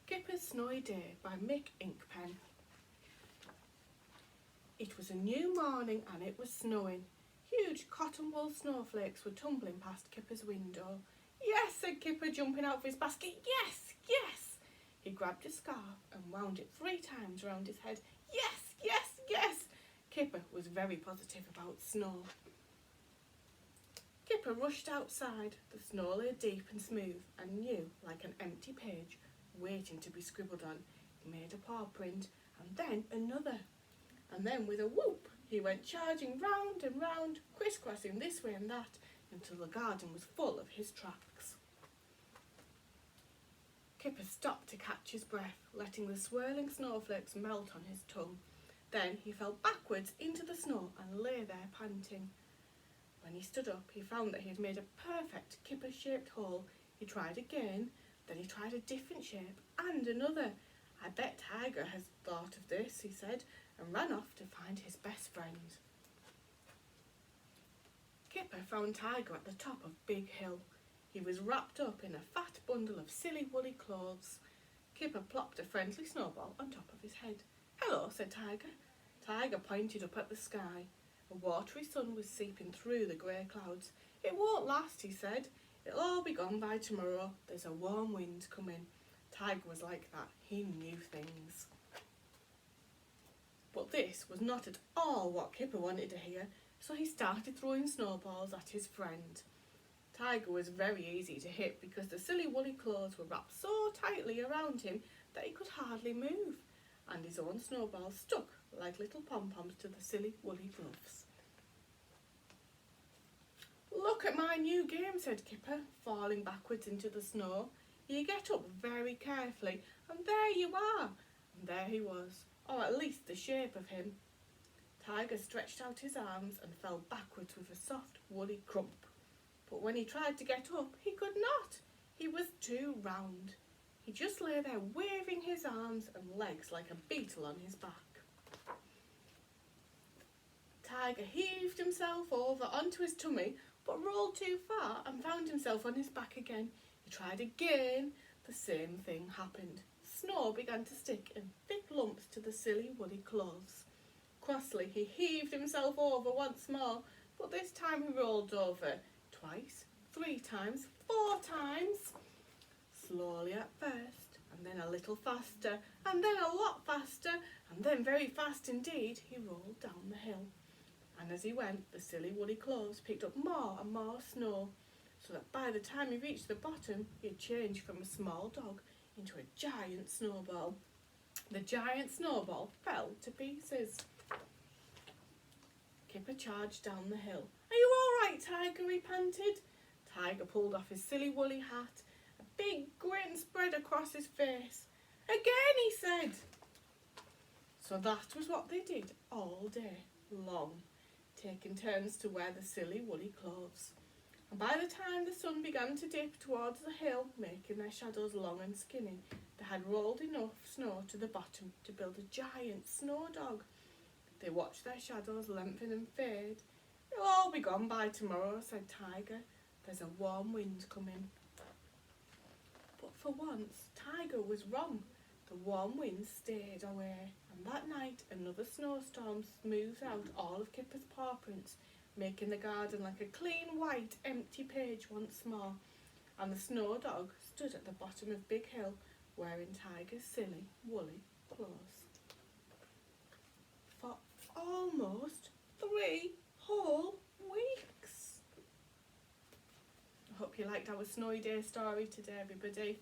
Kipper's Snowy Day by Mick Inkpen. It was a new morning and it was snowing. Huge cotton wool snowflakes were tumbling past Kipper's window. "Yes," said Kipper, jumping out of his basket. "Yes, yes." He grabbed a scarf and wound it 3 times round his head. "Yes, yes, yes." Kipper was very positive about snow. Kipper rushed outside. The snow lay deep and smooth and new like an empty page waiting to be scribbled on. He made a paw print and then another. And then with a whoop he went charging round and round, crisscrossing this way and that, until the garden was full of his tracks. Kipper stopped to catch his breath, letting the swirling snowflakes melt on his tongue. Then he fell backwards into the snow and lay there panting. When he stood up, he found that he had made a perfect Kipper-shaped hole. He tried again, then he tried a different shape and another. "I bet Tiger has thought of this," he said, and ran off to find his best friend. Kipper found Tiger at the top of Big Hill. He was wrapped up in a fat bundle of silly woolly clothes. Kipper plopped a friendly snowball on top of his head. "Hello," said Tiger. Tiger pointed up at the sky. A watery sun was seeping through the grey clouds. "It won't last," he said. "It'll all be gone by tomorrow. There's a warm wind coming." Tiger was like that. He knew things. But this was not at all what Kipper wanted to hear, so he started throwing snowballs at his friend. Tiger was very easy to hit because the silly woolly clothes were wrapped so tightly around him that he could hardly move, and his own snowballs stuck like little pom-poms to the silly woolly gloves. "Look at my new game," said Kipper, falling backwards into the snow. "You get up very carefully, and there you are." And there he was, or at least the shape of him. Tiger stretched out his arms and fell backwards with a soft woolly crump. But when he tried to get up, he could not. He was too round. He just lay there waving his arms and legs like a beetle on his back. Tiger heaved himself over onto his tummy, but rolled too far and found himself on his back again. He tried again. The same thing happened. Snow began to stick in thick lumps to the silly woolly clothes. Crossly he heaved himself over once more, but this time he rolled over twice, 3 times, 4 times. Slowly at first, and then a little faster, and then a lot faster, and then very fast indeed, he rolled down the hill. And as he went, the silly woolly clothes picked up more and more snow, so that by the time he reached the bottom, he had changed from a small dog into a giant snowball. The giant snowball fell to pieces. Kipper charged down the hill. "Are you all right, Tiger?" he panted. Tiger pulled off his silly woolly hat. A big grin spread across his face. "Again," he said. So that was what they did all day long, taking turns to wear the silly woolly clothes. And by the time the sun began to dip towards the hill, making their shadows long and skinny, they had rolled enough snow to the bottom to build a giant snow dog. They watched their shadows lengthen and fade. "It'll all be gone by tomorrow," said Tiger. "There's a warm wind coming." But for once, Tiger was wrong. The warm wind stayed away, and that night another snowstorm smoothed out all of Kipper's paw prints, making the garden like a clean white empty page once more, and the snow dog stood at the bottom of Big Hill wearing Tiger's silly woolly clothes. For almost 3 whole weeks. I hope you liked our Snowy Day story today, everybody.